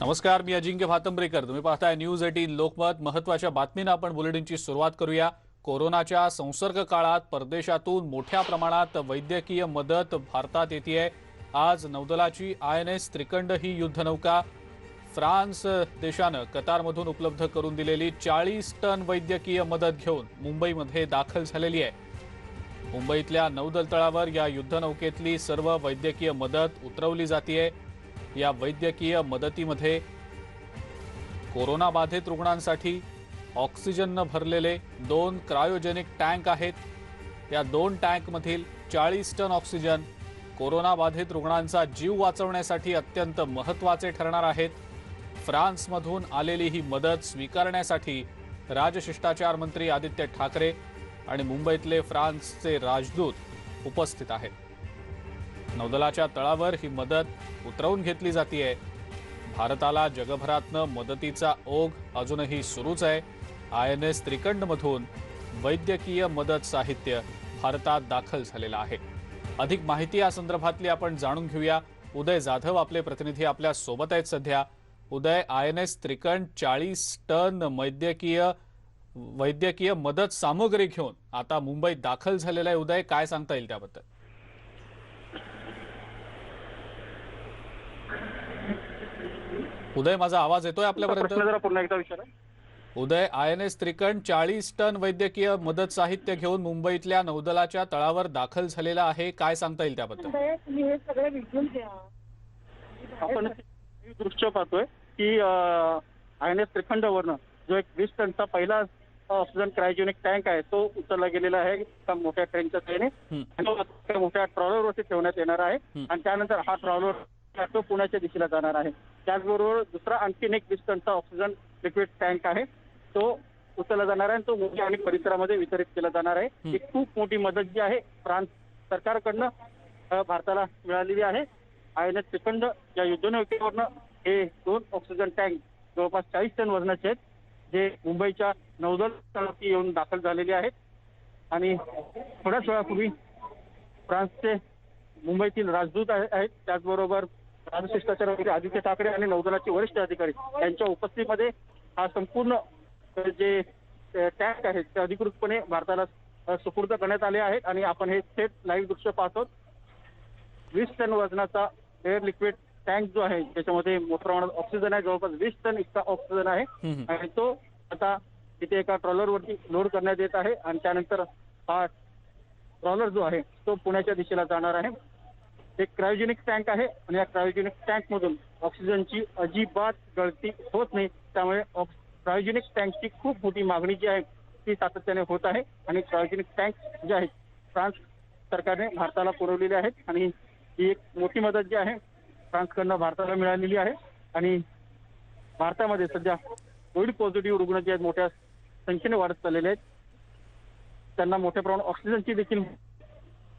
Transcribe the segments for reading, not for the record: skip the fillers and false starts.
नमस्कार, मी अजिंक्य भातंब्रेकर। तुम्ही पाहताय न्यूज 18 लोकमत। महत्त्वाच्या बातमीने आपण बुलेटिनची सुरुवात करूया। कोरोनाच्या संसर्ग काळात परदेशातून मोठ्या प्रमाणात वैद्यकीय मदत भारतात येतेय। आज नौदलाची INS त्रिकंड ही युद्धनौका फ्रान्स देशाने कतारमधून उपलब्ध करून दिलेली 40 टन वैद्यकीय मदत घेऊन मुंबईमध्ये दाखल झालेली आहे। मुंबईतल्या नौदल तळावर या युद्धनौकेतली सर्व वैद्यकीय मदत उतरवली जातेय। या वैद्यकीय मदतीमध्ये कोरोना बाधित रुग्णांसाठी ऑक्सिजनने भरलेले 2 क्रायोजेनिक टँक आहेत। या 2 टँकमधील 40 टन ऑक्सिजन कोरोना बाधित रुग्णांचा जीव वाचवण्यासाठी अत्यंत महत्त्वाचे ठरणार आहेत। फ्रान्समधून आलेली ही मदत स्वीकारण्यासाठी राजशिष्टाचार मंत्री आदित्य ठाकरे आणि मुंबईतले फ्रान्सचे राजदूत उपस्थित आहेत। नौदलाच्या तळावर ही मदत उतरवून घेतली जातेय। भारताला जगभरातनं मदतीचा ओघ अजूनही सुरूच आहे। INS त्रिकंडमधून वैद्यकीय मदत साहित्य भारतात दाखल झालेलं आहे। अधिक माहिती या संदर्भातली आपण जाणून घेऊया। उदय जाधव आपले प्रतिनिधी आपल्या सोबत आहेत सध्या। उदय, INS त्रिकंड 40 टन वैद्यकीय मदत सामग्री घेऊन आता मुंबईत दाखल झालेला आहे। उदय, काय सांगता येईल त्याबद्दल? उदय, माझा आवाज येतोय आपल्यापर्यंत? जरा पुन्हा एकदा विचारा। उदय, INS त्रिकंड 40 टन वैद्यकीय मदत साहित्य घेऊन मुंबईतल्या नौदलाच्या तळावर दाखल झालेला आहे। काय सांगता येईल त्याबद्दल? आपण दृश्य पाहतोय की INS त्रिखंडवरनं जो एक 20 टनचा पहिला ऑक्सिजन क्रायोजेनिक टँक आहे तो उचलला गेलेला आहे एका मोठ्या ट्रेनच्या साहाय्याने। मोठ्या ट्रॉलरवरती ठेवण्यात येणार आहे आणि त्यानंतर हा ट्रॉलर तो पुण्याच्या दिशेला जाणार आहे। त्याचबरोबर दुसरा आणखीन एक 20 टनचा ऑक्सिजन लिक्विड टँक आहे तो उचलला जाणार आहे, तो मुंबई आणि परिसरामध्ये वितरित केला जाणार आहे। ही खूप मोठी मदत जी आहे फ्रान्स सरकारकडनं भारताला मिळालेली आहे। INS त्रिकंड या युद्धनौकेवरनं हे 2 ऑक्सिजन टँक जवळपास 40 टन वजनाचे आहेत, जे मुंबईच्या नौदल तळावरती येऊन दाखल झालेले आहेत। आणि थोड्याच वेळापूर्वी फ्रान्सचे मुंबईतील राजदूत आहेत, त्याचबरोबर राजशिष्टाचार मंत्री आदित्य ठाकरे आणि नौदलाचे वरिष्ठ अधिकारी यांच्या उपस्थितीमध्ये हा संपूर्ण जे टँक आहेत ते अधिकृतपणे भारताला सुपूर्द करण्यात आले आहेत। आणि आपण हे थेट लाईव्ह दृश्य पाहतो। 20 टन वजनाचा एअर लिक्विड टँक जो आहे त्याच्यामध्ये मोठ्या प्रमाणात ऑक्सिजन आहे, जवळपास 20 टन इतका ऑक्सिजन आहे आणि तो आता तिथे एका ट्रॉलरवरती लोड करण्यात येत आहे आणि त्यानंतर हा ट्रॉलर जो आहे तो पुण्याच्या दिशेला जाणार आहे। एक क्रायोजेनिक टँक आहे आणि या क्रायोजेनिक टँक मधून ऑक्सिजनची अजिबात गळती होत नाही, त्यामुळे क्रायोजेनिक टँकची खूप मोठी मागणी जी आहे ती सातत्याने होत आहे। आणि क्रायोजेनिक टँक जे आहेत फ्रान्स सरकारने भारताला पुरवलेले आहेत आणि ही एक मोठी मदत जी आहे फ्रान्सकडनं भारताला मिळालेली आहे। आणि भारतामध्ये सध्या कोविड पॉझिटिव्ह रुग्ण जे आहेत मोठ्या संख्येने वाढत चाललेले आहेत, त्यांना मोठ्या प्रमाणात ऑक्सिजनची देखील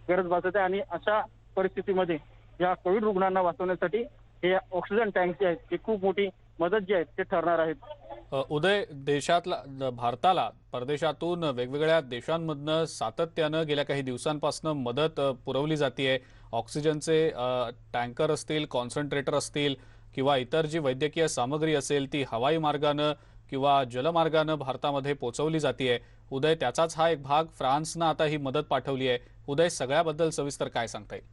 गरज भासत आहे। आणि अशा परिस्थितीमध्ये या कोविड रुग्णांना वाचवण्यासाठी हे ऑक्सिजन टँक जे आहेत ते खूप मोठी मदत जी आहे ते ठरणार आहेत। उदय, देशातला भारताला परदेशातून वेगवेगळ्या देशांमधनं सातत्यानं गेल्या काही दिवसांपासून मदत पुरवली जातेय। ऑक्सिजनचे टँकर असतील, कॉन्सन्ट्रेटर असतील किंवा इतर जी वैद्यकीय सामग्री असेल ती हवाई मार्गाने किंवा जलमार्गाने भारतामध्ये पोहोचवली जातेय। उदय, त्याचाच हा एक भाग फ्रान्सने आता ही मदत पाठवली आहे। उदय, सगळ्याबद्दल सविस्तर काय सांगता येईल?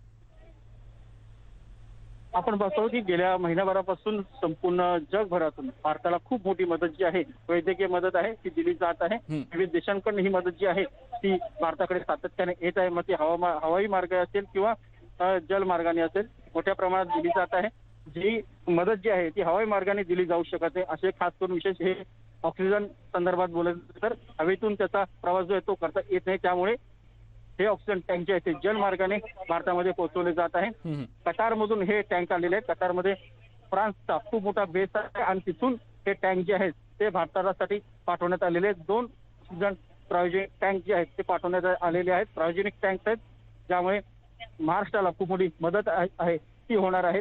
आपण पाहतो की गेल्या महिनाभरापासून संपूर्ण जगभरातून भारताला खूप मोठी मदत जी आहे वैद्यकीय मदत आहे ती दिली जात आहे। विविध देशांकडून ही मदत जी आहे ती भारताकडे सातत्याने येत आहे। मग ती हवाई मार्ग असेल किंवा जलमार्गाने असेल मोठ्या प्रमाणात दिली जात आहे। जी मदत जी आहे ती हवाई मार्गाने दिली जाऊ शकत आहे। असे खास करून विशेष हे ऑक्सिजन संदर्भात बोलायचं तर हवेतून त्याचा प्रवास जो आहे तो करता येत नाही, त्यामुळे हे ऑक्सिजन टँक जे आहे ते जलमार्गाने भारतामध्ये पोहोचवले जात आहे। कतारमधून हे टँक आलेले आहेत। कतारमध्ये फ्रान्सचा खूप मोठा बेस आहे आणि तिथून हे टँक जे आहेत ते भारतासाठी पाठवण्यात आलेले आहेत। 2 ऑक्सिजन क्रायोजेनिक टँक जे आहेत ते पाठवण्यात आलेले आहेत। क्रायोजेनिक टँक आहेत ज्यामुळे महाराष्ट्राला खूप मोठी मदत आहे ती होणार आहे।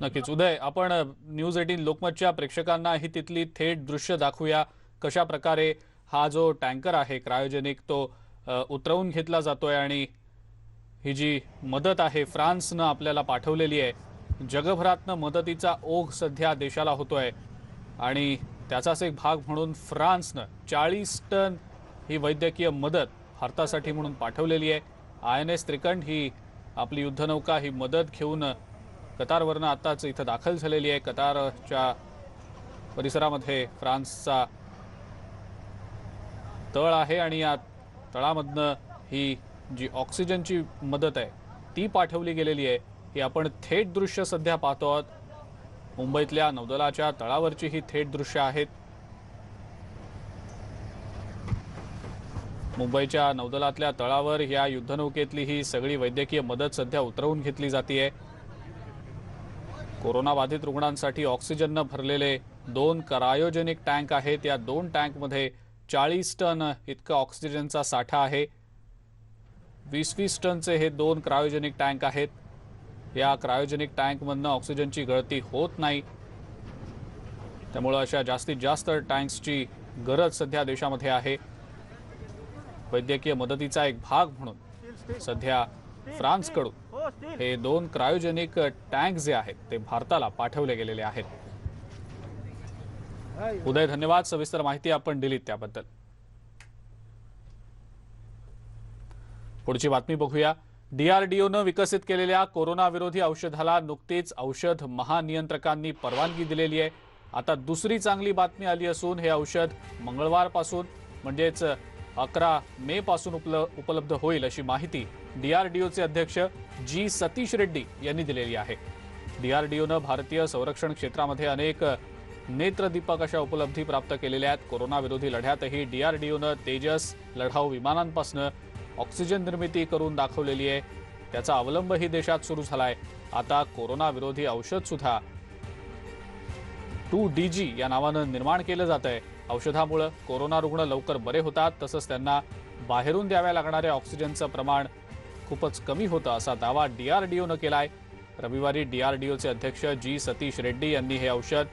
नक्कीच उदय, आपण न्यूज 18 लोकमतच्या प्रेक्षकांना ही तिथली थेट दृश्य दाखवूया। कशा प्रकारे हा जो टँकर आहे क्रायोजेनिक तो उतरवून घेतला जातोय आणि ही जी मदत आहे फ्रान्सने आपल्याला पाठवलेली आहे जगभरातनं मदतीचा ओघ सध्या देशाला होतोय आणि त्याचाच एक भाग म्हणून फ्रान्सनं 40 टन ही वैद्यकीय मदत भारतासाठी म्हणून पाठवलेली आहे. INS त्रिकंड ही आपली युद्धनौका ही मदत घेऊन कतारवरनं आताच इथं दाखल झालेली आहे. कतारच्या परिसरामध्ये फ्रान्सचा तळ आहे आणि या तळामधनं ही जी ऑक्सिजनची मदत आहे ती पाठवली गेलेली आहे. ही आपण थेट दृश्य सध्या पाहतो आहोत. मुंबईतल्या नौदलाच्या तळावरची ही थेट दृश्य आहेत. मुंबईच्या नौदलातल्या तळावर या युद्धनौकेतली ही सगळी वैद्यकीय मदत सध्या उतरवून घेतली जाते. कोरोना बाधित रुग्णांसाठी ऑक्सिजननं भरलेले 2 क्रायोजेनिक टँक आहेत. या 2 टँकमध्ये 40 टन इतका ऑक्सिजनचा साठा आहे. 20-20 टनचे हे 2 क्रायोजेनिक टँक आहेत. या क्रायोजेनिक टँकमधनं ऑक्सिजनची गळती होत नाही, त्यामुळे अशा जास्तीत जास्त टँक्सची गरज सध्या देशामध्ये आहे. वैद्यकीय मदतीचा एक भाग म्हणून सध्या फ्रान्सकडून हे 2 क्रायोजेनिक टँक जे आहेत ते भारताला पाठवले गेलेले आहेत. उदय, धन्यवाद. सविस्तर माहिती आपण दिलीत त्याबद्दल. पुढची बातमी बघूया. DRDOनं विकसित केलेल्या कोरोना विरोधी औषधाला नुकतीच औषध महानियंत्रकांनी परवानगी दिलेली आहे. आता दुसरी चांगली बातमी आली असून हे औषध मंगळवारपासून म्हणजेच 11 मे पासून उपलब्ध होईल अशी माहिती DRDOचे अध्यक्ष G सतीश रेड्डी यांनी दिलेली आहे. DRDOनं भारतीय संरक्षण क्षेत्रामध्ये अनेक नेत्रदीपक अशा उपलब्धी प्राप्त केलेल्या आहेत. कोरोना विरोधी लढ्यातही DRDOनं तेजस लढाऊ विमानांपासून ऑक्सिजन निर्मिती करून दाखवलेली आहे. त्याचा अवलंबही देशात सुरू झालाय. आता कोरोना विरोधी औषध सुद्धा 2DG या नावानं निर्माण केलं जात आहे. औषधामुळे कोरोना रुग्ण लवकर बरे होतात, तसंच त्यांना बाहेरून द्याव्या लागणाऱ्या ऑक्सिजनचं प्रमाण खूपच कमी होतं असा दावा DRDOनं केलाय. रविवारी DRDOचे अध्यक्ष G सतीश रेड्डी यांनी हे औषध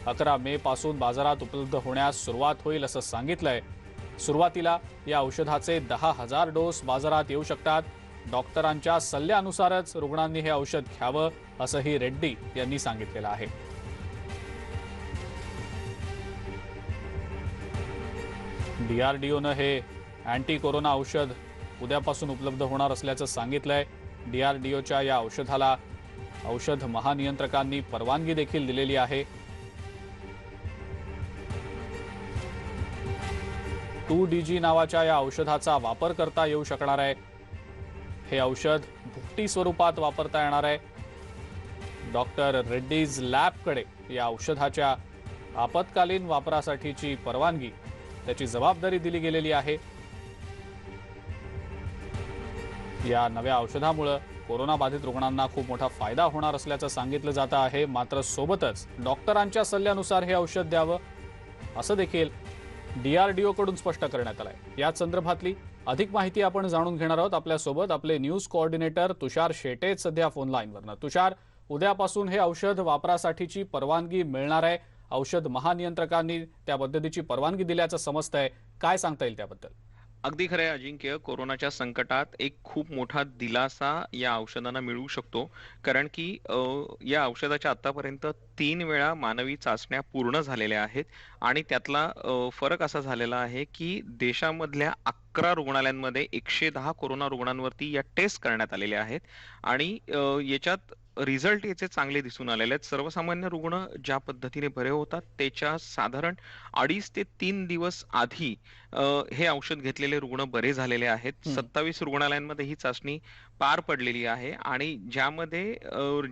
11 मे पासून बाजारात उपलब्ध होण्यास सुरुवात होईल असं सांगितलंय. सुरुवातीला या औषधाचे 10,000 डोस बाजारात येऊ शकतात. डॉक्टरांच्या सल्ल्यानुसारच रुग्णांनी हे औषध घ्यावं असंही रेड्डी यांनी सांगितलेलं आहे. DRDOनं हे अँटी कोरोना औषध उद्यापासून उपलब्ध होणार असल्याचं सांगितलंय. DRDOच्या या औषधाला औषध महानियंत्रकांनी परवानगी देखील दिलेली आहे. 2DG नावाच्या या औषधाचा वापर करता येऊ शकणार आहे. हे औषध भुकटी स्वरूपात वापरता येणार आहे. डॉक्टर रेड्डीज लॅबकडे या औषधाच्या आपत्कालीन वापरासाठीची परवानगी, त्याची जबाबदारी दिली गेलेली आहे. या नव्या औषधामुळे कोरोना बाधित रुग्णांना खूप मोठा फायदा होणार असल्याचं सांगितलं जात आहे. मात्र सोबतच डॉक्टरांच्या सल्ल्यानुसार हे औषध द्यावं असं देखील DRDO कडून स्पष्ट करण्यात आलंय. याच संदर्भातली अधिक माहिती आपण जाणून घेणार आहोत. आपल्यासोबत आपले न्यूज कोऑर्डिनेटर तुषार शेटे सध्या फोन लाईनवरनं. तुषार, उद्यापासून हे औषध वापरासाठीची परवानगी मिळणार आहे. औषध महानियंत्रकांनी त्या पद्धतीची परवानगी दिल्याचं समजतंय. काय सांगता येईल त्याबद्दल? अगदी खरं आहे अजिंक्य. कोरोनाच्या संकटात एक खूप मोठा दिलासा या औषधांना मिळू शकतो, कारण की या औषधाच्या आतापर्यंत 3 वेळा मानवी चाचण्या पूर्ण झालेल्या आहेत आणि त्यातला फरक असा झालेला आहे की देशामधल्या 11 रुग्णालयांमध्ये 110 कोरोना रुग्णांवरती या टेस्ट करण्यात आलेल्या आहेत आणि याच्यात रिझल्ट याचे चांगले दिसून आलेले आहेत. सर्वसामान्य रुग्ण ज्या पद्धतीने बरे होतात त्याच्या साधारण 2.5 ते 3 दिवस आधी हे औषध घेतलेले रुग्ण बरे झालेले आहेत. 27 रुग्णालयांमध्ये ही चाचणी पार पडलेली आहे आणि ज्यामध्ये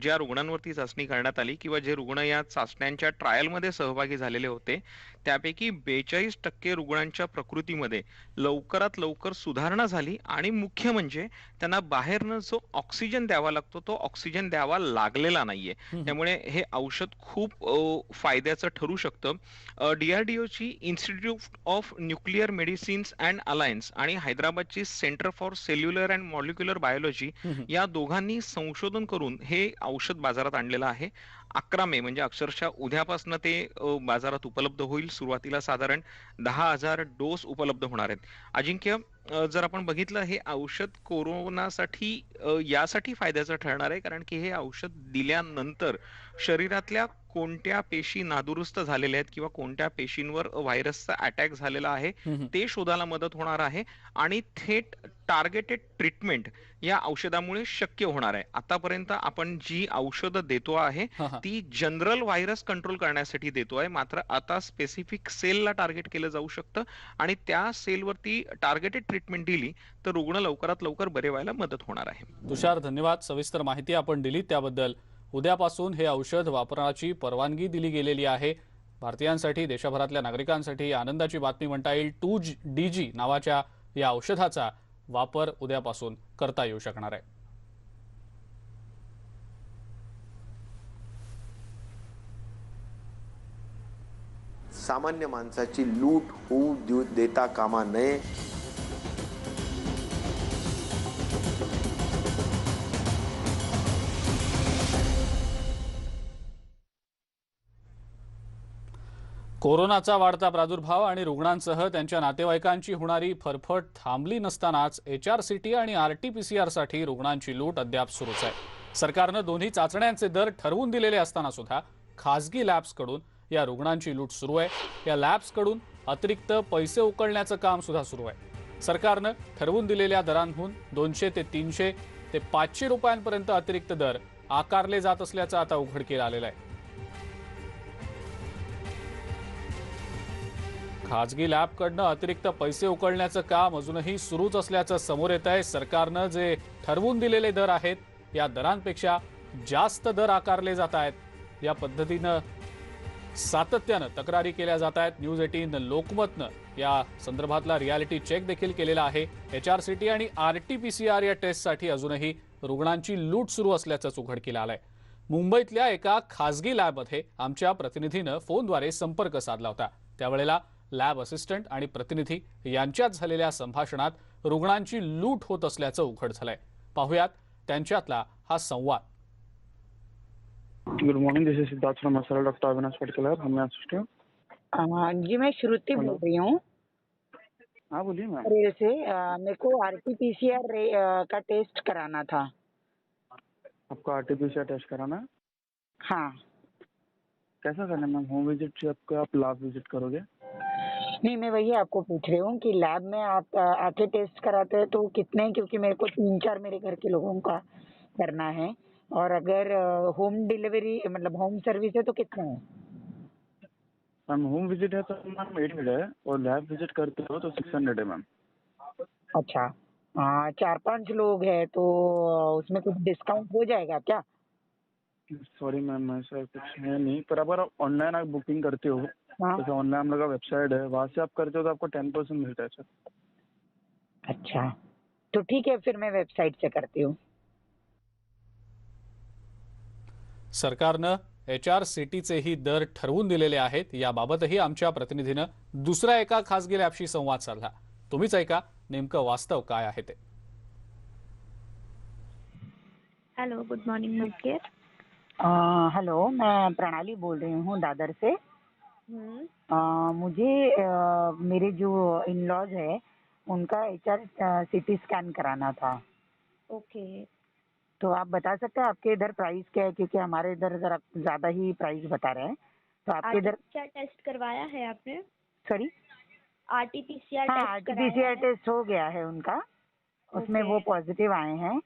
ज्या रुग्णांवरती चाचणी करण्यात आली किंवा जे रुग्ण या चाचण्यांच्या ट्रायलमध्ये सहभागी झालेले होते त्यापैकी 42% रुग्णांच्या प्रकृतीमध्ये लवकरात लवकर सुधारणा झाली आणि मुख्य म्हणजे त्यांना बाहेरनं जो ऑक्सिजन द्यावा लागतो तो ऑक्सिजन द्यावा लागलेला नाहीये. त्यामुळे हे औषध खूप फायद्याचं ठरू शकतं. DRDOची institute of nuclear medicines and alliance आणि हैदराबादची centre for cellular and molecular biology Banerjee या दोघांनी संशोधन करून हे औषध बाजारात आणलेलं आहे. 11 मे म्हणजे अक्षरशः उद्यापासून ते बाजारात उपलब्ध होईल. सुरुवातीला साधारण 10,000 डोस उपलब्ध होणार आहेत. अजिंक्य, जर आपण बघितलं हे औषध कोरोनासाठी यासाठी फायद्याचं ठरणार आहे कारण की हे औषध दिल्यानंतर शरीरातल्या कोणत्या पेशी नादुरुस्त झालेल्या आहेत किंवा कोणत्या पेशींवर व्हायरसचा अटॅक झालेला आहे ते शोधायला मदत होणार आहे आणि थेट टार्गेटेड ट्रीटमेंट या औषधामुळे शक्य होणार आहे. आतापर्यंत आपण जी औषधं देतो आहे हा हा. ती जनरल व्हायरस कंट्रोल करण्यासाठी देतोय, मात्र आता स्पेसिफिक सेलला टार्गेट केलं जाऊ शकतं आणि त्या सेलवरती टार्गेटेड ट्रीटमेंट दिली तर रुग्ण लवकरात लवकर बरे व्हायला मदत होणार आहे. तुषार, धन्यवाद. सविस्तर माहिती आपण दिली त्याबद्दल. उद्यापासून हे औषध वापरण्याची परवानगी दिली गेलेली आहे. भारतीयांसाठी, देशभरातल्या नागरिकांसाठी आनंदाची बातमी म्हणता येईल. 2DG नावाच्या या औषधाचा वापर उद्यापासून करता येऊ शकणार आहे. सामान्य माणसाची लूट होऊ देता कामा नये. कोरोनाचा वाढता प्रादुर्भाव आणि रुग्णांसह त्यांच्या नातेवाईकांची होणारी फरफट थांबली नसतानाच HRCT आणि RT-PCR साठी रुग्णांची लूट अद्याप सुरूच आहे. सरकारनं दोन्ही चाचण्यांचे दर ठरवून दिलेले असताना सुद्धा खासगी लॅब्सकडून या रुग्णांची लूट सुरू आहे. या लॅब्सकडून अतिरिक्त पैसे उकळण्याचं काम सुद्धा सुरू आहे. सरकारनं ठरवून दिलेल्या दरांहून 200 ते 300 ते 500 रुपयांपर्यंत अतिरिक्त दर आकारले जात असल्याचं आता उघडकीला आलेलं आहे. खाजगी लॅबकडनं अतिरिक्त पैसे उकळण्याचं काम अजूनही सुरूच असल्याचं समोर येत आहे. सरकारनं जे ठरवून दिलेले दर आहेत या दरांपेक्षा जास्त दर आकारले जात आहेत. या पद्धतीनं सातत्यानं तक्रारी केल्या जात आहेत. न्यूज 18 लोकमतनं या संदर्भातला रियालिटी चेक देखील केलेला आहे. HRCT आणि RT-PCR या टेस्टसाठी अजूनही रुग्णांची लूट सुरू असल्याचंच उघडकीला आलंय. मुंबईतल्या एका खासगी लॅबमध्ये आमच्या प्रतिनिधीनं फोनद्वारे संपर्क साधला होता. त्यावेळेला लॅब असिस्टंट आणि प्रतिनिधी यांच्यात झालेल्या संभाषणात रुग्णांची लूट होत असल्याचं उघड झालंय. पाहुयात त्यांच्यातला हा संवाद. Good morning, this is Siddharth from Masala doctor Avinash Patkalar, हम असिस्ट हूँ. जी मैं श्रुति बोल रही हूँ. हाँ बोलिए मैम. रेल से मेरे को RT-PCR का टेस्ट कराना था. आपको RT-PCR टेस्ट कराना है? हाँ. कैसा करना है मैम, होम विजिट या आपको आप लैब विजिट करोगे? नहीं, मैं वही आपको पूछ रही हूँ कि लैब में आप आके टेस्ट कराते हैं तो कितने, क्योंकि मेरे को 3-4 मेरे घर के लोगों का करना है, और अगर होम डिलीवरी मतलब होम सर्विस है तो कितना है? मैम होम विजिट है तो मैम 800 है और लैब विजिट करते हो तो 600 है मैम. अच्छा. 4-5 लोग हैं तो उसमें कुछ डिस्काउंट हो जाएगा क्या? सॉरी मैम, ऐसा कुछ है नहीं, पर अगर आप ऑनलाइन आप बुकिंग करते हो, हाँ. जैसे ऑनलाइन हम लोग का वेबसाइट है, वहाँ से आप करते हो तो आपको 10% मिलता है सर. अच्छा, तो ठीक है, फिर मैं वेबसाइट से करती हूँ. सरकारनं HRCTचेही दर ठरवून दिलेले आहेत. याबाबतही आमच्या प्रतिनिधीनं दुसऱ्या एका खासगी लॅबशी संवाद साधला. तुम्हीच ऐका नेमकं वास्तव काय आहे ते. Hello, good morning milk. Hello, मैं प्रणाली बोल रही हूँ दादर से. मुझे मेरे जो इन लॉज है उनका HRCT स्कैन कराना था. ओके. तो आप बता सकते हैं आपके इधर प्राइस क्या है, क्योंकि हमारे इधर जरा ज्यादा ही प्राइस बता रहे हैं. तो आपके इधर क्या टेस्ट करवाया है आपने? सॉरी. RT-PCR हाँ, टेस्ट कराया RT-PCR है? टेस्ट हो गया है उनका. उसमें वो ओके. पॉजिटिव आए हैं.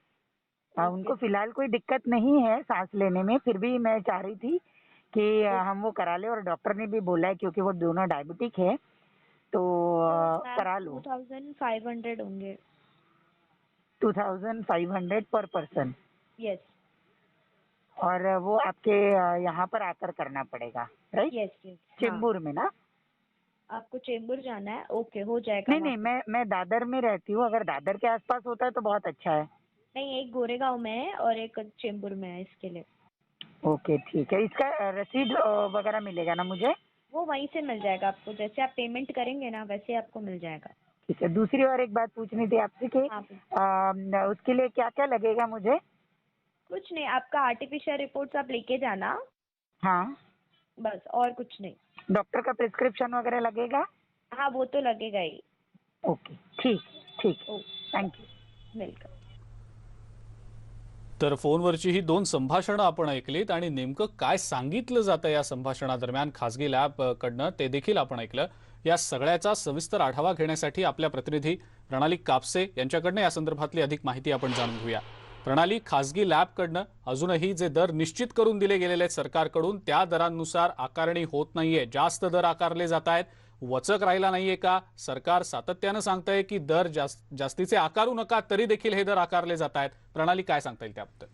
उनको फिलहाल कोई दिक्कत नहीं है सांस लेने में, फिर भी मैं चाह रही थी कि हम वो करा ले, और डॉक्टर ने भी बोला है क्योंकि वो दोनों डायबिटिक है तो करा लो. 2500 होंगे. 2500 पर पर्सन. यस और वो आपके यहाँ पर आकर करना पड़ेगा, राइट? Yes yes. चेंबूर में ना? आपको चेंबूर जाना है? ओके, हो जाएगा. नहीं, मैं दादर में रहती हूँ. अगर दादर के आसपास होता है तो बहुत अच्छा है. नहीं, एक गोरेगांव में है और एक चेंबूर में है. इसके लिए ओके, ठीक है. इसका रसीद वगैरह मिलेगा ना मुझे? वो वहीं से मिल जाएगा आपको. जैसे आप पेमेंट करेंगे ना वैसे आपको मिल जाएगा. ठीक है। दूसरी और एक बात पूछनी थी आपसे कि हाँ, उसके लिए क्या क्या लगेगा मुझे? कुछ नहीं, आपका आर्टिफिशियल रिपोर्ट्स आप लेके जाना, हाँ। बस और कुछ नहीं। डॉक्टर का प्रिस्क्रिप्शन वगैरह लगेगा? हाँ, वो तो लगेगा ही। ओके, ठीक ठीक। ओ, थँक यू। वेलकम। तर फोनवरची ही 2 संभाषणं आपण ऐकलीत आणि नेमकं काय सांगितलं जातं या संभाषणादरम्यान खासगी लॅब कडनं ते देखील आपण ऐकलं। या सगळ्याचा सविस्तर आढावा घेण्यासाठी आपल्या प्रतिनिधी प्रणाली कापसे यांच्याकडनं या संदर्भातली अधिक माहिती आपण जाणून घेऊया। प्रणाली, खासगी लॅब कडनं अजूनही जे दर निश्चित करून दिले गेलेले आहेत सरकारकडून त्या दरांनुसार आकारणी होत नाहीये, जास्त दर आकारले जात आहेत, वचक राहिला नाहीये का? सरकार सातत्यानं सांगतंय की दर जास्तीचे आकारू नका तरी देखील हे दर आकारले जात आहेत। प्रणाली, काय सांगता येईल त्याबद्दल?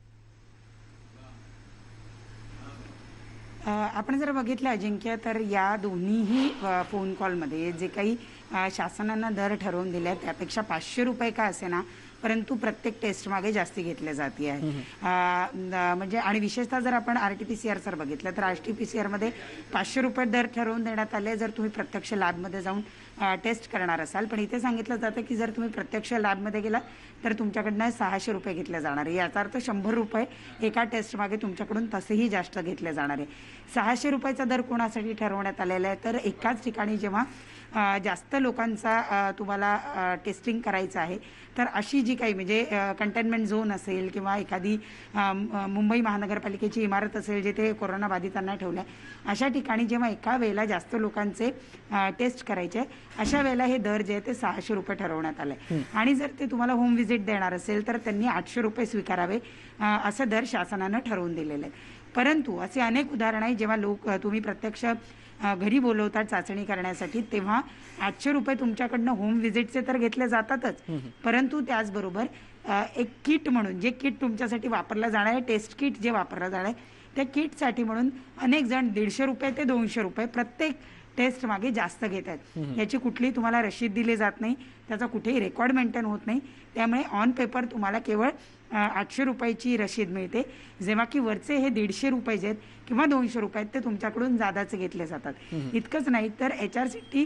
आपण जर बघितलं अजिंक्य तर या दोन्हीही फोन कॉलमध्ये जे काही शासनानं दर ठरवून दिले आहेत त्यापेक्षा 500 रुपये का असेना परंतु प्रत्येक टेस्ट मागे जास्ती घेतले जाते आहे। म्हणजे आणि विशेषतः जर आपण RT-PCR जर बघितलं तर RT-PCR मध्ये 500 रुपये दर ठरवून देण्यात आले जर तुम्ही प्रत्यक्ष लॅबमध्ये जाऊन टेस्ट करणार असाल। पण इथे सांगितलं जातं की जर तुम्ही प्रत्यक्ष लॅबमध्ये गेला तर तुमच्याकडनं 600 रुपये घेतले जाणार आहे। याचा अर्थ 100 रुपये एका टेस्ट मागे तुमच्याकडून तसेही जास्त घेतले जाणार आहे। 600 रुपयाचा दर कोणासाठी ठरवण्यात आलेला आहे तर एकाच ठिकाणी जेव्हा जास्त लोकांचा तुम्हाला टेस्टिंग करायचं आहे तर अशी जी काही म्हणजे कंटेनमेंट झोन असेल किंवा एखादी मुंबई महानगरपालिकेची इमारत असेल जिथे कोरोना बाधितांना ठेवलं आहे अशा ठिकाणी जेव्हा एका वेळेला जास्त लोकांचे टेस्ट करायचे अशा वेळेला हे दर जे आहे ते 600 रुपये ठरवण्यात आले आणि जर ते तुम्हाला होम व्हिजिट देणार असेल तर त्यांनी 800 रुपये स्वीकारावे असं दर शासनानं ठरवून दिलेलं आहे। परंतु असे अनेक उदाहरण आहे जेव्हा तुम्ही प्रत्यक्ष घरी बोलवतात चाचणी करण्यासाठी तेव्हा 800 रुपये तुमच्याकडनं होम व्हिजिटचे तर घेतले जातातच परंतु त्याचबरोबर एक किट म्हणून जे किट तुमच्यासाठी वापरलं जाणार आहे टेस्ट किट जे वापरलं जाणार आहे त्या किटसाठी म्हणून अनेक जण 150 रुपये ते 200 रुपये प्रत्येक टेस्ट मागे जास्त घेत आहेत। याची कुठलीही तुम्हाला रशीद दिली जात नाही, त्याचा कुठेही रेकॉर्ड मेंटेन होत नाही, त्यामुळे ऑन पेपर तुम्हाला केवळ 800 रुपयाची रशीद मिळते जेव्हा की वरचे हे 150 रुपये जे आहेत किंवा 200 रुपये ते तुमच्याकडून जादाचे घेतले जातात। इतकंच नाही तर HRCT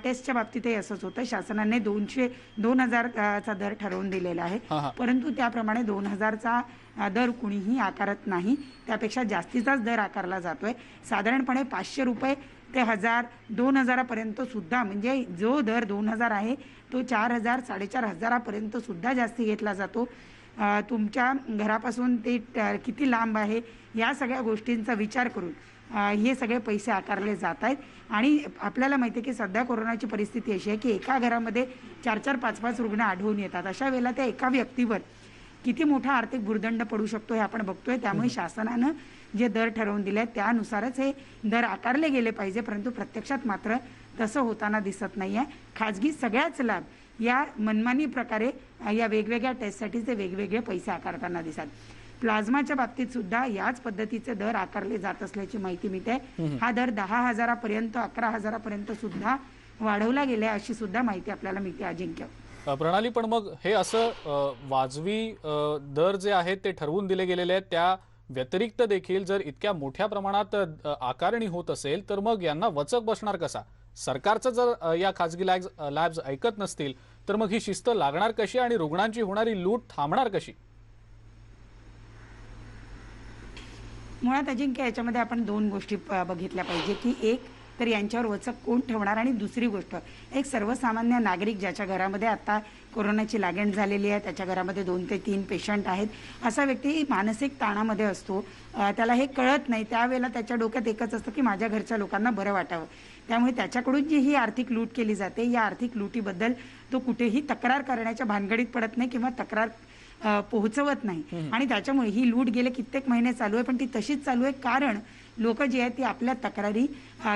टेस्टच्या बाबतीतही असंच होतं। शासनाने 2000 चा दर ठरवून दिलेला आहे परंतु त्याप्रमाणे 2000 चा दर कुणीही आकारत नाही, त्यापेक्षा जास्तीचाच दर आकारला जातोय। साधारणपणे 500 रुपये ते 1000 2000 पर्यंत सुद्धा म्हणजे जो दर 2000 आहे तो 4000 4500 पर्यंत सुद्धा जास्ती घेतला जातो। तुमच्या घरापासून ते किती लांब आहे या सगळ्या गोष्टींचा विचार करून हे सगळे पैसे आकारले जात आहेत आणि आपल्याला माहिती आहे की सध्या कोरोनाची परिस्थिती अशी आहे की एका घरामध्ये 4-4 5-5 रुग्ण आढळून येतात। अशा वेळेला त्या एका व्यक्तीवर किती मोठा आर्थिक भुर्दंड पडू शकतो हे आपण बघतोय। त्यामुळे शासनानं जे दर ठरवून दिले त्यानुसारच हे दर आकारले गेले पाहिजे परंतु प्रत्यक्षात मात्र तसं होताना दिसत नाहीये। खाजगी सगळ्याच लॅब या मनमानी प्रकारे या वेगवेगळ्या टेस्टसाठी ते वेगवेगळे पैसे आकारताना दिसतात। प्लाझ्माच्या बाबतीत सुद्धा याच पद्धतीचे दर आकारले जात असल्याची माहिती मिळते। हा दर 10,000 पर्यंत 11,000 पर्यंत सुद्धा वाढवला गेला अशी सुद्धा माहिती आपल्याला मिळते अजिंक्य। प्रणाली, पण मग हे असं वाजवी दर जे आहेत ते ठरवून दिले गेलेले आहेत त्या व्यतिरिक्त देखील जर इतक्या मोठ्या प्रमाणात आकारणी होत असेल तर मग यांना वचक बसणार कसा? सरकारचं जर या खाजगी लॅब्स ऐकत नसतील तर मग ही शिस्त लागणार कशी आणि रुग्णांची होणारी लूट थांबणार कशी? मुळात अजिंक्य याच्यामध्ये आपण 2 गोष्टी बघितल्या पाहिजे की एक तर यांच्यावर वचक कोण ठेवणार आणि दुसरी गोष्ट एक सर्वसामान्य नागरिक ज्याच्या घरामध्ये आता कोरोनाची लागण झालेली आहे त्याच्या घरामध्ये 2 ते 3 पेशंट आहेत असा व्यक्ती मानसिक ताणामध्ये असतो, त्याला हे कळत नाही, त्यावेळेला त्याच्या डोक्यात एकच असतं की माझ्या घरच्या लोकांना बरं वाटावं। त्यामुळे त्याच्याकडून जी ही आर्थिक लूट केली जाते या आर्थिक लुटीबद्दल तो कुठेही तक्रार करण्याच्या भानगडीत पडत नाही किंवा तक्रार पोहोचवत नाही आणि त्याच्यामुळे ही लूट गेले कित्येक महिने चालू आहे पण ती तशीच चालू आहे कारण लोक जे आहेत ती आपल्या तक्रारी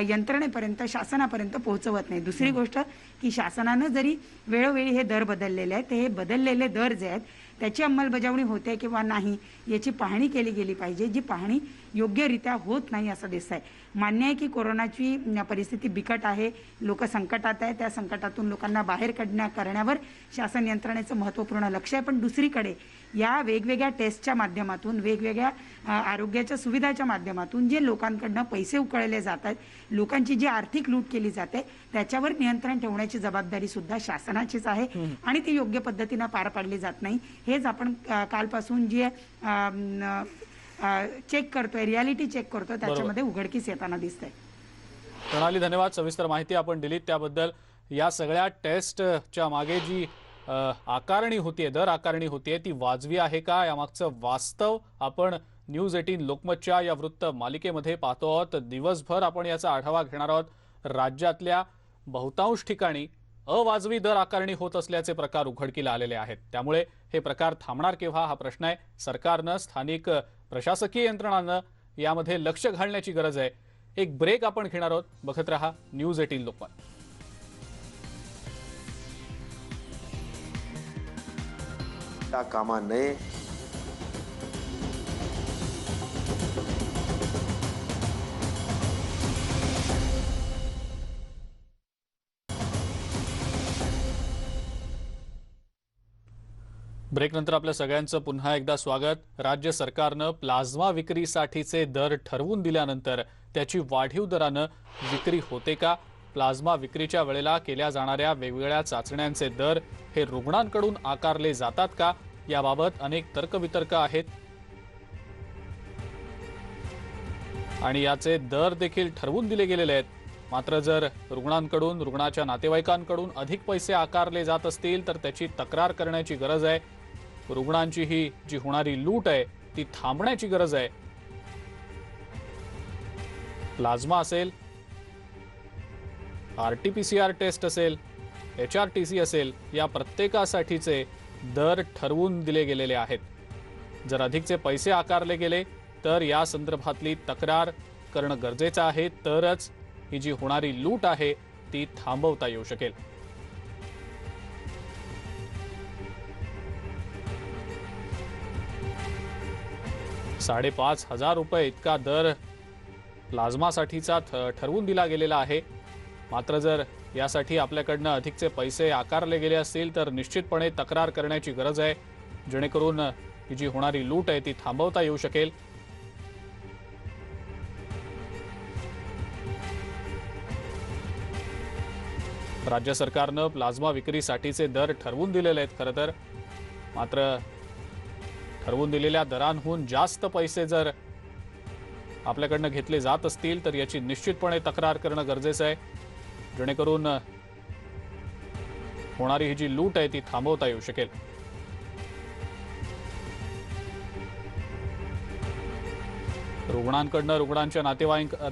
यंत्रणेपर्यंत शासनापर्यंत पोहोचवत नाही। दुसरी गोष्ट की शासनानं जरी वेळोवेळी हे दर बदललेले आहेत ते हे बदललेले दर जे आहेत त्याची अंमलबजावणी होते किंवा नाही याची पाहणी केली गेली पाहिजे, जी पाहणी योग्यरित्या होत नाही असं दिसत आहे. मान्य आहे की कोरोनाची परिस्थिती बिकट आहे, लोक संकटात आहे, त्या संकटातून लोकांना बाहेर करण्यावर शासन यंत्रणेचं महत्त्वपूर्ण लक्ष आहे. पण दुसरीकडे या वेगवेगळ्या टेस्टच्या माध्यमातून, वेगवेगळ्या आरोग्याच्या सुविधाच्या माध्यमातून जे लोकांकडनं पैसे उकळले जात आहेत, लोकांची जी आर्थिक लूट केली जाते, त्याच्यावर नियंत्रण ठेवण्याची जबाबदारी सुद्धा शासनाचीच आहे आणि ती योग्य पद्धतीनं पार पाडली जात नाही. हेच आपण कालपासून जे चेक करतोय, रियालिटी चेक करतोय, त्याच्यामध्ये उघडकीस येताना दिसतंय. प्रणाली, धन्यवाद. सविस्तर माहिती आपण दिलीत त्याबद्दल. या सगळ्या टेस्टच्या मागे जी आकारणी होतीये, दर आकारणी होतीये, ती वाजवी आहे का, यामागचं वास्तव आपण न्यूज 18 लोकमतच्या या वृत्त मालिकेमध्ये पाहतो आहोत. दिवसभर आपण याचा आढावा घेणार आहोत. राज्यातल्या बहुतांश ठिकाणी अवाजवी दर आकारणी होत असल्याचे प्रकार उघडकीला आलेले आहेत. त्यामुळे हे प्रकार थांबणार केव्हा हा प्रश्न आहे. सरकारनं, स्थानिक प्रशासकीय यंत्रणांना यामध्ये लक्ष घालण्याची गरज आहे. एक ब्रेक आपण घेणार आहोत. बघत रहा न्यूज 18 लोकमत. कामा नये. ब्रेकनंतर आपल्या सगळ्यांचं पुन्हा एकदा स्वागत. राज्य सरकारनं प्लाझ्मा विक्रीसाठीचे दर ठरवून दिल्यानंतर त्याची वाढीव दरानं विक्री होते का? प्लाझ्मा विक्रीच्या वेळेला केल्या जाणाऱ्या वेगवेगळ्या चाचण्यांचे दर हे रुग्णांकडून आकारले जातात का? याबाबत अनेक तर्कवितर्क आहेत आणि याचे दर देखील ठरवून दिले गेलेले आहेत. मात्र जर रुग्णांकडून, रुग्णाच्या नातेवाईकांकडून अधिक पैसे आकारले जात असतील तर त्याची तक्रार करण्याची गरज आहे. रुग्णांची ही जी होणारी लूट आहे ती थांबण्याची गरज आहे. प्लाझ्मा असेल, RT-PCR टेस्ट असेल, HRTC असेल, या प्रत्येकासाठीचे दर ठरवून दिले गेलेले आहेत. जर अधिकचे पैसे आकारले गेले तर या संदर्भातली तक्रार करणं गरजेचं आहे. तरच ही जी होणारी लूट आहे ती थांबवता येऊ शकेल. 5,500 रुपये इतका दर प्लाझ्मासाठीचा ठरवून दिला गेलेला आहे. मात्र जर यासाठी आपल्याकडनं अधिकचे पैसे आकारले गेले असतील तर निश्चितपणे तक्रार करण्याची गरज आहे, जेणेकरून ही जी होणारी लूट आहे ती थांबवता येऊ शकेल. राज्य सरकारनं प्लाझ्मा विक्रीसाठीचे दर ठरवून दिलेले आहेत खरं तर. मात्र ठरवून दिलेल्या दरांहून जास्त पैसे जर आपल्याकडनं घेतले जात असतील तर याची निश्चितपणे तक्रार करणं गरजेचं आहे, जेणेकरून होणारी ही जी लूट आहे ती थांबवता येऊ शकेल. रुग्णांकडनं, रुग्णांच्या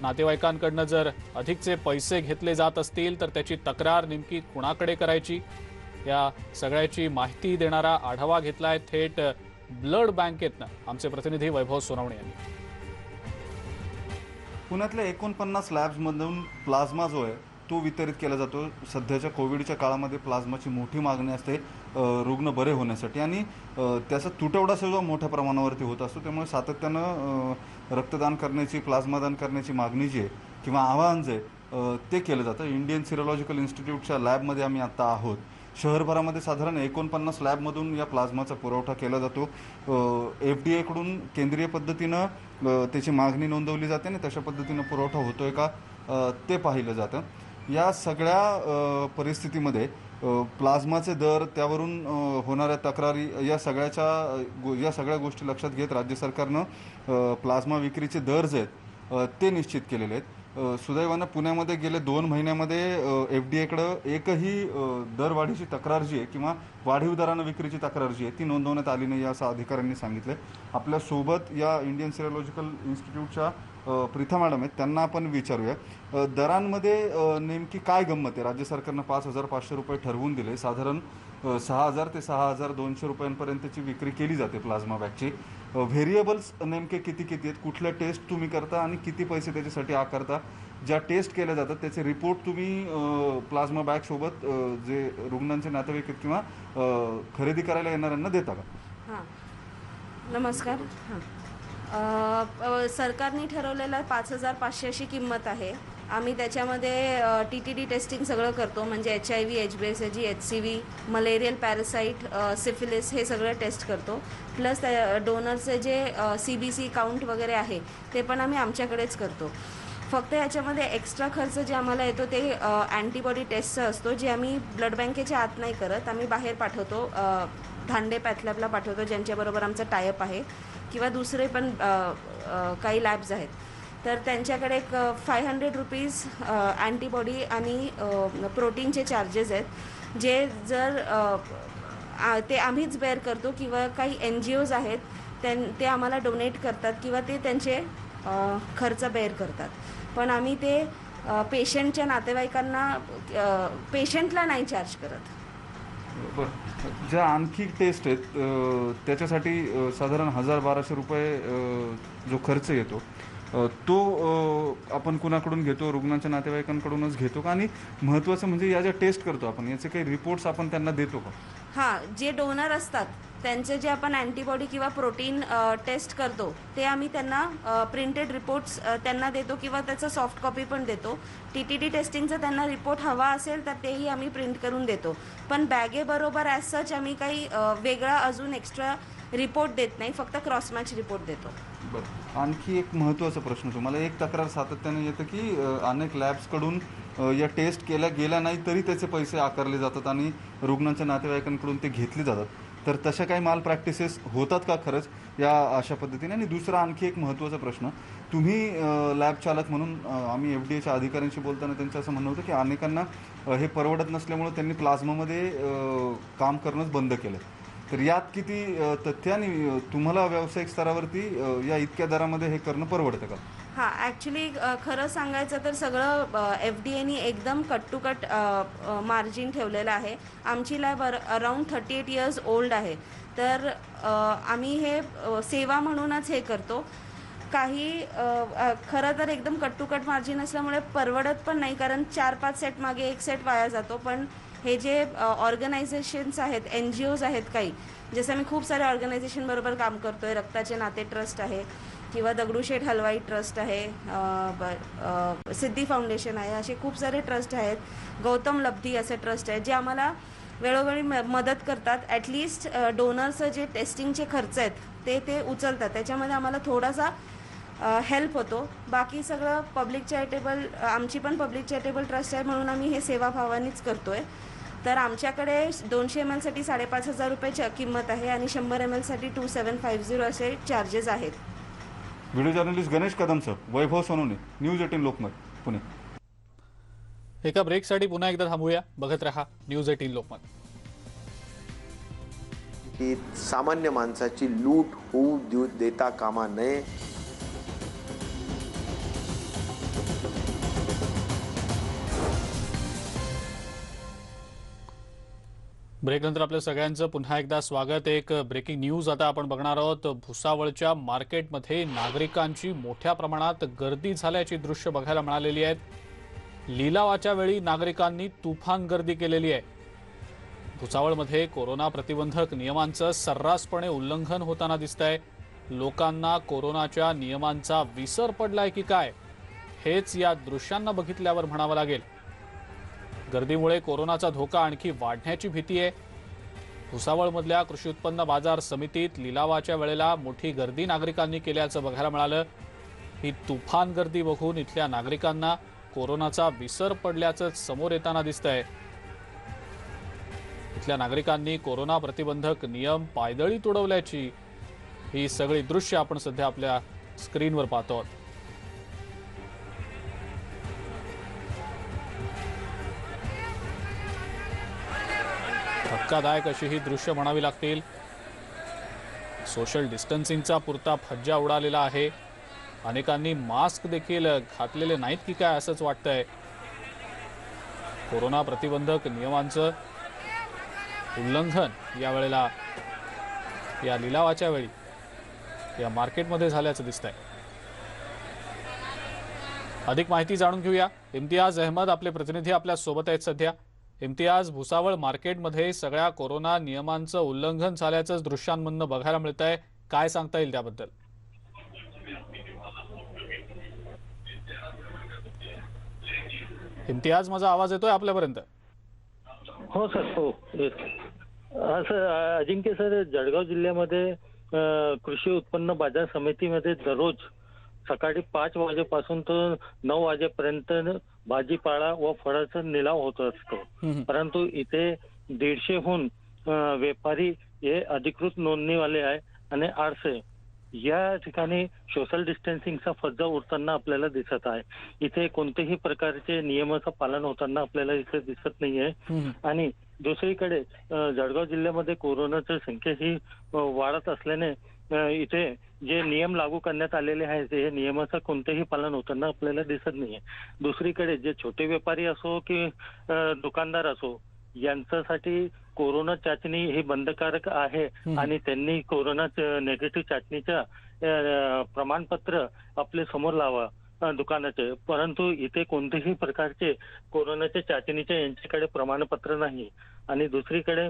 नातेवाईकांकडनं जर अधिकचे पैसे घेतले जात असतील तर त्याची तक्रार नेमकी कुणाकडे करायची, या सगळ्याची माहिती देणारा आढावा घेतलाय थेट ब्लड बँकेतनं आमचे प्रतिनिधी वैभव सोनवणे यांनी. पुण्यातल्या 49 लॅब्समधून प्लाझ्मा जो आहे तो वितरित केला जातो. सध्याच्या कोविडच्या काळामध्ये प्लाझ्माची मोठी मागणी असते रुग्ण बरे होण्यासाठी आणि त्याचा तुटवडा सुद्धा मोठ्या प्रमाणावरती होत असतो. त्यामुळे सातत्यानं रक्तदान करण्याची, प्लाझ्मा दान करण्याची मागणी जी आहे किंवा आवाहन जे ते केलं जातं. इंडियन सिरोलॉजिकल इन्स्टिट्यूटच्या लॅबमध्ये आम्ही आता आहोत. शहरभरामध्ये साधारण 49 लॅबमधून या प्लाझ्माचा पुरवठा केला जातो. FDA कडून केंद्रीय पद्धतीनं त्याची मागणी नोंदवली जाते आणि तशा पद्धतीनं पुरवठा होतोय का ते पाहिलं जातं. या सगळ्या परिस्थितीमध्ये प्लाझ्माचे दर, त्यावरून होणाऱ्या तक्रारी, या सगळ्या गोष्टी लक्षात घेत राज्य सरकारनं प्लाझ्मा विक्रीचे दर जे आहेत ते निश्चित केलेले आहेत. सुदैवानं पुण्यामध्ये गेले 2 महिन्यामध्ये FDA कडं एकही दरवाढीची तक्रार जी आहे किंवा वाढीव दरानं विक्रीची तक्रार जी आहे ती नोंदवण्यात आली नाही असं अधिकाऱ्यांनी सांगितलं. आपल्यासोबत या इंडियन सिरोलॉजिकल इन्स्टिट्यूटच्या प्रीथा मॅडम आहेत, त्यांना आपण विचारूया दरांमध्ये नेमकी काय गंमत आहे. राज्य सरकारनं 5,500 रुपये ठरवून दिले. साधारण 6,000 ते 6,200 रुपयांपर्यंतची विक्री केली जाते प्लाझ्मा बॅगची. व्हेरिएबल्स नेमके किती आहेत, कुठल्या टेस्ट तुम्ही करता आणि किती पैसे त्याच्यासाठी आकारता, ज्या टेस्ट केल्या जातात त्याचे रिपोर्ट तुम्ही प्लाझ्मा बॅगसोबत जे रुग्णांचे नातेवाईक किंवा खरेदी करायला येणाऱ्यांना देता का? हां, नमस्कार. सरकारने ठरवलेलं 5,500 अशी किंमत आहे. आम्ही त्याच्यामध्ये TTD टेस्टिंग सगळं करतो, म्हणजे HIV, HBsAg, HCV, malarial parasite, syphilis हे सगळं टेस्ट करतो. प्लस त्या डोनरचे जे CBC काउंट वगैरे आहे ते पण आम्ही आमच्याकडेच करतो. फक्त याच्यामध्ये एक्स्ट्रा खर्च जे आम्हाला येतो ते अँटीबॉडी टेस्टचा असतो, जे आम्ही ब्लड बँकेच्या आत नाही करत, आम्ही बाहेर पाठवतो. धांडे पॅथलॅबला पाठवतो, ज्यांच्याबरोबर आमचं टायअप आहे, किंवा दुसरे पण काही लॅब्स आहेत. तर त्यांच्याकडे एक 500 रुपीज अँटीबॉडी आणि प्रोटीनचे चार्जेस आहेत, जे जर ते आम्हीच बेअर करतो, किंवा काही NGOज आहेत ते आम्हाला डोनेट करतात, किंवा ते त्यांचे खर्च बेअर करतात. पण आम्ही ते पेशंटच्या नातेवाईकांना, पेशंटला नाही चार्ज करत. बरं, ज्या आणखी टेस्ट आहेत त्याच्यासाठी साधारण 1,000-1,200 रुपये जो खर्च येतो तो आपण कुणाकडून घेतो? रुग्णाच्या नातेवाईकांकडूनच घेतो का? आणि महत्त्वाचं म्हणजे या ज्या टेस्ट करतो आपण, याचे काही रिपोर्ट्स आपण त्यांना देतो का? हां, जे डोनर असतात त्यांचे जे आपण अँटीबॉडी किंवा प्रोटीन टेस्ट करतो ते आम्ही त्यांना प्रिंटेड रिपोर्ट्स त्यांना देतो, किंवा त्याचं सॉफ्ट कॉपी पण देतो. TTD टेस्टिंगचा त्यांना रिपोर्ट हवा असेल तर तेही आम्ही प्रिंट करून देतो. पण बॅगेबरोबर ॲज सच आम्ही काही वेगळा अजून एक्स्ट्रा रिपोर्ट देत नाही, फक्त क्रॉसमॅच रिपोर्ट देतो. बरं, आणखी एक महत्त्वाचा प्रश्न तुम्हाला. एक तक्रार सातत्याने येतं की अनेक लॅब्सकडून या टेस्ट केल्या गेल्या नाही तरी त्याचे पैसे आकारले जातात आणि रुग्णांच्या नातेवाईकांकडून ते घेतले जातात. तर तशा काही माल प्रॅक्टिसेस होतात का खरंच या अशा पद्धतीने? आणि दुसरा आणखी एक महत्त्वाचा प्रश्न, तुम्ही लॅब चालक म्हणून आम्ही FDAच्या अधिकाऱ्यांशी बोलताना त्यांचं असं म्हणणं होतं की अनेकांना हे परवडत नसल्यामुळं त्यांनी प्लाझ्मामध्ये काम करणंच बंद केलं. तर यात किती तथ्य, आणि तुम्हाला व्यावसायिक स्तरावरती या इतक्या दरामध्ये हे करणं परवडतं का? हां, ॲक्च्युली खरं सांगायचं तर सगळं FDAने एकदम कट टू कट मार्जिन ठेवलेलं आहे. आमची लॅब अराऊंड 38 इयर्स ओल्ड आहे. तर आम्ही हे सेवा म्हणूनच हे करतो. काही खरं तर एकदम कट टू कट मार्जिन असल्यामुळे परवडत पण नाही, कारण 4-5 सेट मागे एक सेट वाया जातो. पण हे जे ऑर्गनायझेशन्स आहेत, NGOज आहेत काही, जसं मी खूप साऱ्या ऑर्गनायझेशनबरोबर काम करतो आहे. रक्ताचे नाते ट्रस्ट आहे, किंवा दगडूशेठ हलवाई ट्रस्ट आहे, सिद्धी फाउंडेशन आहे, असे खूप सारे ट्रस्ट आहेत. गौतम लब्धी असे ट्रस्ट आहेत, जे आम्हाला वेळोवेळी मदत करतात. ॲटलिस्ट डोनर्सचं जे टेस्टिंगचे खर्च आहेत ते उचलतात. त्याच्यामध्ये आम्हाला थोडासा हेल्प होतो. बाकी सगळं पब्लिक चॅरिटेबल, आमची पण पब्लिक चॅरिटेबल ट्रस्ट आहे, म्हणून आम्ही हे सेवाभावानीच करतो आहे. तर आमच्याकडे 200 ml साठी 5,500 रुपये किंमत आहे, आणि 100 ml साठी 2,750 असे चार्जेस आहेत. व्हिडिओ जर्नलिस्ट गणेश कदमसह वैभव सोनवणे, न्यूज 18 लोकमत, पुणे. एका ब्रेकसाठी पुन्हा एकदा थांबूया. बघत रहा न्यूज 18 लोकमत. की सामान्य माणसाची लूट होऊ देता कामा नये. ब्रेकनंतर आपल्या सगळ्यांचं पुन्हा एकदा स्वागत. एक ब्रेकिंग न्यूज आता आपण बघणार आहोत. भुसावळच्या मार्केटमध्ये नागरिकांची मोठ्या प्रमाणात गर्दी झाल्याची दृश्य बघायला मिळालेली आहेत. लिलावाच्या वेळी नागरिकांनी तुफान गर्दी केलेली आहे. भुसावळमध्ये कोरोना प्रतिबंधक नियमांचं सर्रासपणे उल्लंघन होताना दिसतंय. लोकांना कोरोनाच्या नियमांचा विसर पडलाय की काय, हेच या दृश्यांना बघितल्यावर म्हणावं लागेल. गर्दीमुळे कोरोनाचा धोका आणखी वाढण्याची भीती आहे. भुसावळमधल्या कृषी उत्पन्न बाजार समितीत लिलावाच्या वेळेला मोठी गर्दी नागरिकांनी केल्याचं बघायला मिळालं. ही तुफान गर्दी बघून इथल्या नागरिकांना कोरोनाचा विसर पडल्याचं समोर येताना दिसतंय. इथल्या नागरिकांनी कोरोना प्रतिबंधक नियम पायदळी तुडवल्याची ही सगळी दृश्य आपण सध्या आपल्या स्क्रीनवर पाहतो आहोत. धक्कादायक अशी ही दृश्य म्हणावी लागतील. सोशल डिस्टन्सिंगचा पुरता फज्जा उडालेला आहे. अनेकांनी मास्क देखील घातलेले नाहीत की काय असंच वाटतंय. कोरोना प्रतिबंधक नियमांचं उल्लंघन यावेळेला या लिलावाच्या वेळी या मार्केटमध्ये झाल्याचं दिसतंय. अधिक माहिती जाणून घेऊया. इम्तियाज अहमद आपले प्रतिनिधी आपल्या सोबत आहेत सध्या. इम्तियाज, भुसावळ मार्केटमध्ये सगळ्या कोरोना नियमांचं उल्लंघन झाल्याचं दृश्यांमधनं बघायला मिळतंय. काय सांगता येईल त्याबद्दल? इम्तियाज, माझा आवाज येतोय आपल्यापर्यंत? हो सर, हो येत. सर अजिंक्य सर, जळगाव जिल्ह्यामध्ये कृषी उत्पन्न बाजार समितीमध्ये दररोज सकाळी 5 वाजेपासून तर 9 वाजेपर्यंत भाजीपाला व फळाचा निलाव होत असतो. परंतु इथे 150हून व्यापारी हे अधिकृत नोंदणीवाले आहे आणि आरसे या ठिकाणी सोशल डिस्टन्सिंगचा फज्जा उडताना आपल्याला दिसत आहे. इथे कोणत्याही प्रकारचे नियमाचं पालन होताना आपल्याला इथे दिसत नाहीये. आणि दुसरीकडे जळगाव जिल्ह्यामध्ये कोरोनाची संख्या ही वाढत असल्याने इथे जे नियम लागू करण्यात आलेले आहेत हे नियमाचं कोणतेही पालन होताना आपल्याला दिसत नाहीये. दुसरीकडे जे छोटे व्यापारी असो की दुकानदार असो यांच्यासाठी कोरोना चाचणी ही बंधनकारक आहे आणि त्यांनी कोरोना नेगेटिव्ह चाचणीचं प्रमाणपत्र आपल्या समोर लावा दुकानाचे. परंतु इथे कोणत्याही प्रकारचे कोरोनाच्या चाचणीचे यांच्याकडे प्रमाणपत्र नाही. आणि दुसरीकडे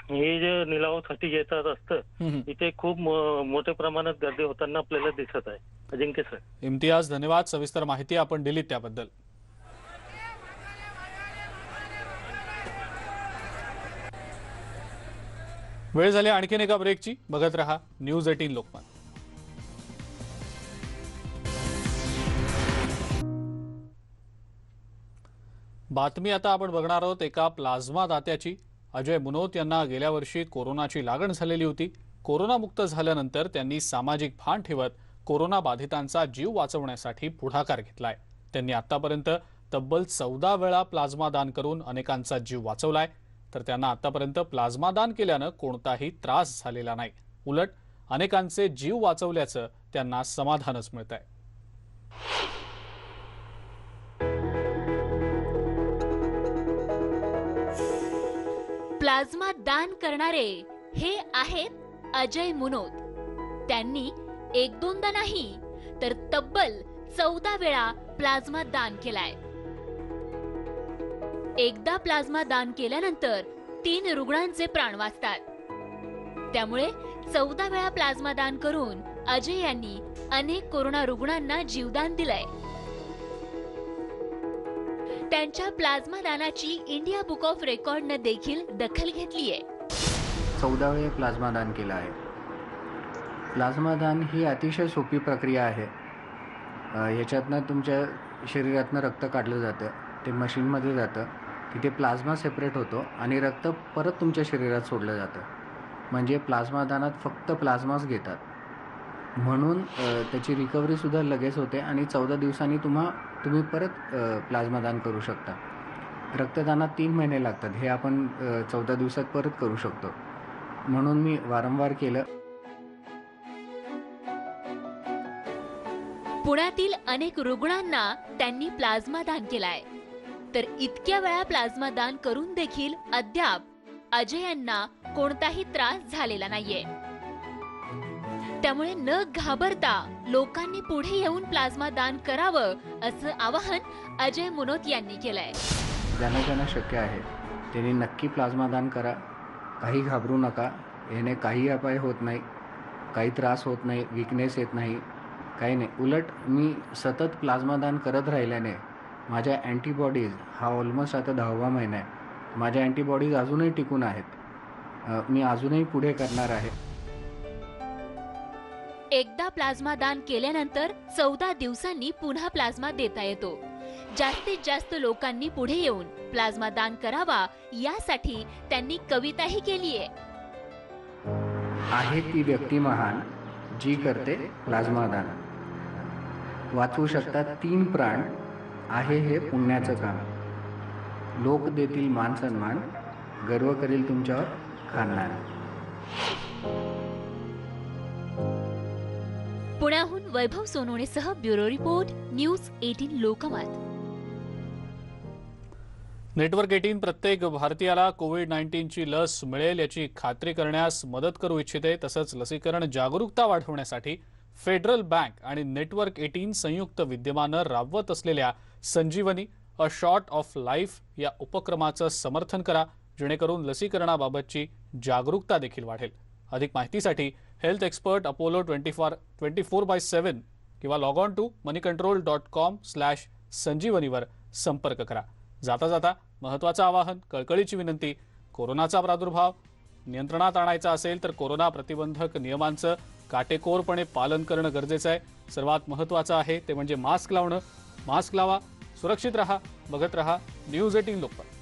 हे जे निलावासाठी येतात असतं इथे खूप मोठ्या प्रमाणात गर्दी होताना आपल्याला दिसत आहे. अजिंक्य सर. इम्तियाज, धन्यवाद. सविस्तर माहिती आपण दिलीत त्याबद्दल. वेळ झाली आणखीन एका ब्रेकची. बघत रहा न्यूज 18 लोकमत. बातमी आता आपण बघणार आहोत एका प्लाझ्मा दात्याची. अजय मुनोत यांना गेल्या वर्षी कोरोनाची लागण झालेली होती. कोरोनामुक्त झाल्यानंतर त्यांनी सामाजिक भान ठेवत कोरोना बाधितांचा जीव वाचवण्यासाठी पुढाकार घेतलाय. त्यांनी आतापर्यंत तब्बल 14 वेळा प्लाझ्मा दान करून अनेकांचा जीव वाचवलाय. तर त्यांना आतापर्यंत प्लाझ्मा दान केल्यानं कोणताही त्रास झालेला नाही. उलट अनेकांचे जीव वाचवल्याचं त्यांना समाधानच मिळतंय. प्लाझ्मा दान करणारे हे आहेत अजय मुनोत. त्यांनी 1-2दा नाही तर तब्बल 14 वेळा प्लाझ्मा दान केलाय. एकदा प्लाझ्मा दान केल्यानंतर 3 रुग्णांचे प्राण वाचतात. त्यामुळे 14 वेळा प्लाझ्मा दान करून अजय यांनी अनेक कोरोना रुग्णांना जीवदान दिलंय. त्यांच्या प्लाझ्मा दानाची इंडिया बुक ऑफ रेकॉर्डने देखील दखल घेतलीये. 14 वेळा प्लाझ्मा दान केला आहे. प्लाझ्मा दान ही अतिशय सोपी प्रक्रिया आहे. याच्यातनं तुमच्या शरीरातनं रक्त काढलं जातं, ते मशीनमध्ये जातं, तिथे प्लाझ्मा सेपरेट होतो आणि रक्त परत तुमच्या शरीरात सोडलं जातं. म्हणजे प्लाझ्मा दानात फक्त प्लाझ्माच घेतात, म्हणून त्याची रिकव्हरीसुद्धा लगेच होते आणि 14 दिवसांनी तुम्ही परत प्लाझ्मा दान करू शकता. रक्तदानात 3 महिने लागतात, हे आपण 14 दिवसात परत करू शकतो. म्हणून मी वारंवार केलं. पुण्यातील अनेक रुग्णांना त्यांनी प्लाझ्मा दान केलाय. तर इतक्या वेळा प्लाझ्मा दान करून देखील अद्याप अजय यांना कोणताही त्रास झालेला नाहीये. त्यामुळे न घाबरता लोकांनी पुढे येऊन प्लाझ्मा दान करावं असं आवाहन अजय मुनोत यांनी केलंय. ज्यांना ज्यांना शक्य आहे त्यांनी नक्की प्लाझ्मा दान करा. काही घाबरू नका. याने काही अपाय होत नाही, काही त्रास होत नाही, विकनेस येत नाही, काही नाही. उलट मी सतत प्लाझ्मा दान करत राहिल्याने माझ्या अँटीबॉडीज, हा ऑलमोस्ट आता 10वा महिना आहे, माझ्या अँटीबॉडीज अजूनही टिकून आहेत. मी अजूनही पुढे करणार आहे. एकदा प्लाझ्मा दान केल्यानंतर 14 दिवसांनी पुन्हा प्लाझ्मा देता येतो. जास्तीत जास्त लोकांनी पुढे येऊन प्लाझ्मा दान करावा यासाठी त्यांनी कविताही केलीये. आहे ती व्यक्ती महान जी करते प्लाझ्मा दान. वाचवू शकतात 3 प्राण, आहे हे पुण्याचं काम. लोक देतील मान सन्मान, गर्व करेल तुमच्यावर खानदान. पुण्याहून वैभव सोनवणेसह bureau report, news 18 Lokmat. Network 18 प्रत्येक भारतीयाला कोविड-19ची लस मिळेल याची खात्री करण्यास मदत करू इच्छिते. तसंच लसीकरण जागरूकता वाढवण्यासाठी फेडरल बँक आणि नेटवर्क 18 संयुक्त विद्यमानं राबवत असलेल्या संजीवनी अ शॉट ऑफ लाईफ या उपक्रमाचं समर्थन करा, जेणेकरून लसीकरणाबाबतची जागरूकता देखील वाढेल. अधिक माहितीसाठी हेल्थ एक्सपर्ट अपोलो 24/7 किंवा लॉग ऑन टू moneycontrol.com/संजीवनीवर संपर्क करा. जाता जाता महत्त्वाचं आवाहन, कळकळीची विनंती, कोरोनाचा प्रादुर्भाव नियंत्रणात आणायचा असेल तर कोरोना प्रतिबंधक नियमांचं काटेकोरपणे पालन करणं गरजेचं आहे. सर्वात महत्त्वाचं आहे ते म्हणजे मास्क लावणं. मास्क लावा, सुरक्षित रहा, बघत रहा न्यूज 18 लोकमत.